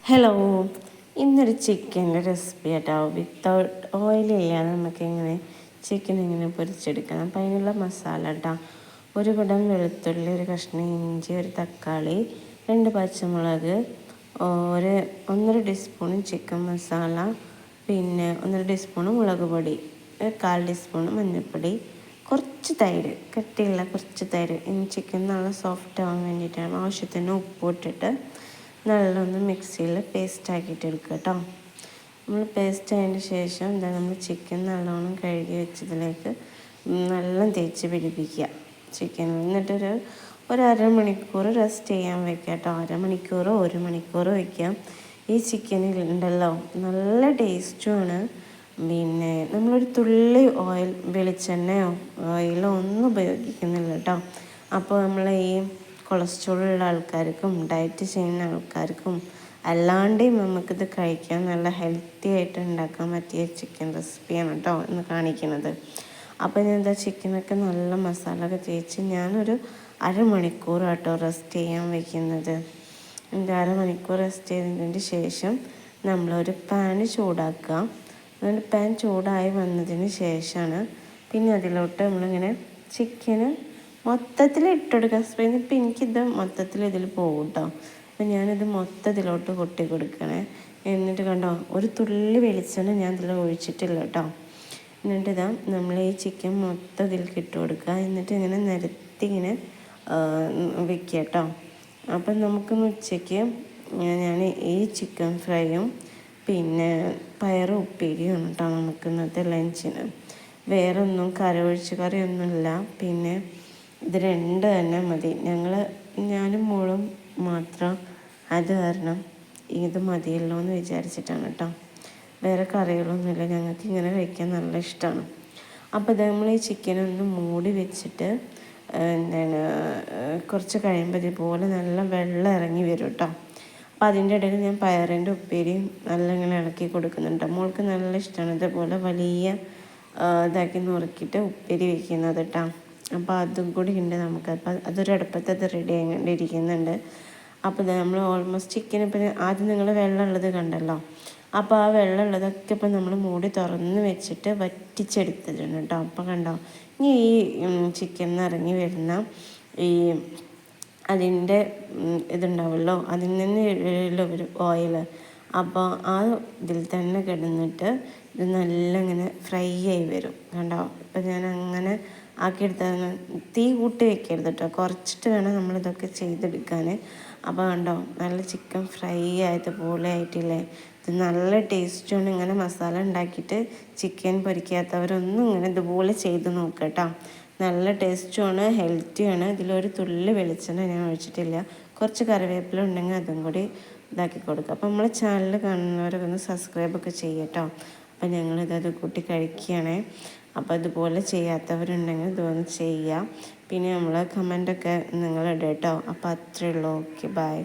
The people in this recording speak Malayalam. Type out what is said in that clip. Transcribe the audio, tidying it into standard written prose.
ഹലോ, ഇന്നൊരു ചിക്കൻ്റെ റെസിപ്പി കേട്ടോ. വിത്തൗട്ട് ഓയിലില്ലാതെ നമുക്കെങ്ങനെ ചിക്കൻ ഇങ്ങനെ പൊരിച്ചെടുക്കണം. അപ്പം അതിനുള്ള മസാല കേട്ടോ: ഒരു കുടം വെളുത്തുള്ളി, ഒരു കഷ്ണം ഇഞ്ചി, ഒരു തക്കാളി, 2 പച്ചമുളക്, 1.5 ടീസ്പൂൺ ചിക്കൻ മസാല, പിന്നെ 1.5 ടീസ്പൂൺ മുളക് പൊടി, 1/4 ടീസ്പൂൺ മഞ്ഞൾപ്പൊടി, കുറച്ച് തൈര്, കട്ടിയുള്ള കുറച്ച് തൈര്. ചിക്കൻ നല്ല സോഫ്റ്റ് ആവാൻ വേണ്ടിയിട്ടാണ്. ആവശ്യത്തിന് ഉപ്പ് ഇട്ടിട്ട് നല്ലൊന്ന് മിക്സിയിൽ പേസ്റ്റ് ആക്കിയിട്ട് എടുക്കുക കേട്ടോ. നമ്മൾ പേസ്റ്റ് ആയതിന് ശേഷം നമ്മൾ ചിക്കൻ നല്ലോണം കഴുകി വെച്ചതിലേക്ക് നല്ല തേച്ച് പിടിപ്പിക്കുക ചിക്കൻ. എന്നിട്ടൊരു അരമണിക്കൂർ റെസ്റ്റ് ചെയ്യാൻ വെക്കുക കേട്ടോ. അരമണിക്കൂറോ 1 മണിക്കൂറോ വയ്ക്കാം. ഈ ചിക്കനിൽ ഉണ്ടല്ലോ നല്ല ടേസ്റ്റുമാണ്. പിന്നെ നമ്മളൊരു തുള്ളി വെളിച്ചെണ്ണയോ ഓയിലോ ഒന്നും ഉപയോഗിക്കുന്നില്ല കേട്ടോ. അപ്പോൾ നമ്മൾ ഈ കൊളസ്ട്രോളുള്ള ആൾക്കാർക്കും ഡയറ്റ് ചെയ്യുന്ന ആൾക്കാർക്കും അല്ലാണ്ടെയും നമുക്കിത് കഴിക്കാൻ നല്ല ഹെൽത്തി ആയിട്ട് ഉണ്ടാക്കാൻ പറ്റിയ ചിക്കൻ റെസിപ്പിയാണ് കേട്ടോ ഇന്ന് കാണിക്കുന്നത്. അപ്പോൾ ഞാൻ ചിക്കനൊക്കെ നല്ല മസാല ഒക്കെ തേച്ച് ഞാനൊരു അരമണിക്കൂർ കേട്ടോ റെസ്റ്റ് ചെയ്യാൻ വയ്ക്കുന്നത്. അരമണിക്കൂർ റെസ്റ്റ് ചെയ്തതിന് ശേഷം നമ്മളൊരു പാന് ചൂടാക്കുക. എന്നിട്ട് പാൻ ചൂടായി വന്നതിന് ശേഷമാണ് പിന്നെ അതിലോട്ട് നമ്മളിങ്ങനെ ചിക്കന് മൊത്തത്തിൽ ഇട്ടെടുക്കാൻ സ്പെയിൻ. ഇപ്പം എനിക്കിത് മൊത്തത്തിൽ ഇതിൽ പോകും കേട്ടോ. അപ്പം ഞാനിത് മൊത്തത്തിലോട്ട് കൊട്ടി കൊടുക്കണേ. എന്നിട്ട് കണ്ടോ, ഒരു തുള്ളി വെളിച്ചെണ്ണ ഞാൻ ഇതിൽ ഒഴിച്ചിട്ടില്ല കേട്ടോ. എന്നിട്ട് നമ്മൾ ഈ ചിക്കൻ മൊത്തം ഇതിലേക്ക് ഇട്ട് കൊടുക്കുക. എന്നിട്ട് ഇങ്ങനെ നിരത്തി ഇങ്ങനെ വെക്കുക കേട്ടോ. അപ്പം നമുക്കിന്ന് ഉച്ചയ്ക്ക് ഞാൻ ഈ ചിക്കൻ ഫ്രൈയും പിന്നെ പയറ് ഉപ്പേരിയും കേട്ടോ നമുക്കിന്നത്തെ ലഞ്ചിന്. വേറൊന്നും ഒഴിച്ച് കറിയൊന്നുമില്ല. പിന്നെ ഇത് 2 തന്നെ മതി. ഞാനും മോളും മാത്രം. അത് കാരണം ഇത് മതിയല്ലോ എന്ന് വിചാരിച്ചിട്ടാണ് കേട്ടോ. വേറെ കറികളൊന്നുമില്ല. ഞങ്ങൾക്ക് ഇങ്ങനെ കഴിക്കാൻ നല്ല ഇഷ്ടമാണ്. അപ്പോൾ നമ്മൾ ഈ ചിക്കനൊന്ന് മൂടി വെച്ചിട്ട് കുറച്ച് കഴിയുമ്പോൾ ഇതുപോലെ നല്ല വെള്ളം ഇറങ്ങി വരും കേട്ടോ. അപ്പോൾ അതിൻ്റെ ഇടയിൽ ഞാൻ പയറിൻ്റെ ഉപ്പേരിയും നല്ല ഇങ്ങനെ ഇളക്കി കൊടുക്കുന്നുണ്ട്. മോൾക്ക് നല്ല ഇഷ്ടമാണ് ഇതുപോലെ വലിയ ഇതാക്കി നുറുക്കിയിട്ട് ഉപ്പേരി വയ്ക്കുന്നത് കേട്ടോ. അപ്പോൾ അതും കൂടി ഉണ്ട് നമുക്ക്. അപ്പം അതൊരു അടുപ്പത്ത് അത് റെഡി ആയിക്കൊണ്ടിരിക്കുന്നുണ്ട്. അപ്പോൾ നമ്മൾ ഓൾമോസ്റ്റ് ചിക്കൻ ഇപ്പം ആദ്യം നിങ്ങൾ വെള്ളമുള്ളത് കണ്ടല്ലോ. അപ്പോൾ ആ വെള്ളമുള്ളതൊക്കെ ഇപ്പം നമ്മൾ മൂടി തുറന്ന് വെച്ചിട്ട് വറ്റിച്ചെടുത്തിട്ടുണ്ട് കേട്ടോ. അപ്പോൾ കണ്ടോ, ഇനി ഈ ചിക്കൻ ഇറങ്ങി വരുന്ന ഈ അതിൻ്റെ ഇതുണ്ടാവുമല്ലോ, അതിൽ നിന്ന് ഒരു ഓയിൽ. അപ്പോൾ ആ ഇതിൽ തന്നെ കിടന്നിട്ട് ഇത് നല്ല ഇങ്ങനെ ഫ്രൈ ആയി വരും കണ്ടോ. ഇപ്പം ഞാൻ അങ്ങനെ ആക്കിയെടുത്ത തീ കൂട്ടി വെക്കരുത് കേട്ടോ. കുറച്ചിട്ട് വേണം നമ്മളിതൊക്കെ ചെയ്തെടുക്കാൻ. അപ്പോൾ കണ്ടോ, നല്ല ചിക്കൻ ഫ്രൈ ആയതുപോലെ ആയിട്ടില്ലേ. ഇത് നല്ല ടേസ്റ്റുമാണ്. ഇങ്ങനെ മസാല ഉണ്ടാക്കിയിട്ട് ചിക്കൻ പൊരിക്കാത്തവരൊന്നും ഇങ്ങനെ ഇതുപോലെ ചെയ്ത് നോക്കുക കേട്ടോ. നല്ല ടേസ്റ്റുമാണ്, ഹെൽത്തിയാണ്. ഇതിലൊരു തുള്ളി വെളിച്ചെണ്ണ ഞാൻ ഒഴിച്ചിട്ടില്ല. കുറച്ച് കറിവേപ്പില ഉണ്ടെങ്കിൽ അതും കൂടി ഇതാക്കി കൊടുക്കുക. അപ്പോൾ നമ്മളെ ചാനൽ കാണുന്നവരൊക്കെ ഒന്ന് സബ്സ്ക്രൈബൊക്കെ ചെയ്യുക കേട്ടോ. അപ്പോൾ ഞങ്ങളിത് കൂട്ടി കഴിക്കുകയാണേ. അപ്പോൾ ഇതുപോലെ ചെയ്യാത്തവരുണ്ടെങ്കിൽ ഇതൊന്ന് ചെയ്യുക. പിന്നെ നമ്മൾ കമൻറ്റൊക്കെ നിങ്ങളിടുക കേട്ടോ. അപ്പോൾ അത്രയേ ഉള്ളൂ. Okay, by.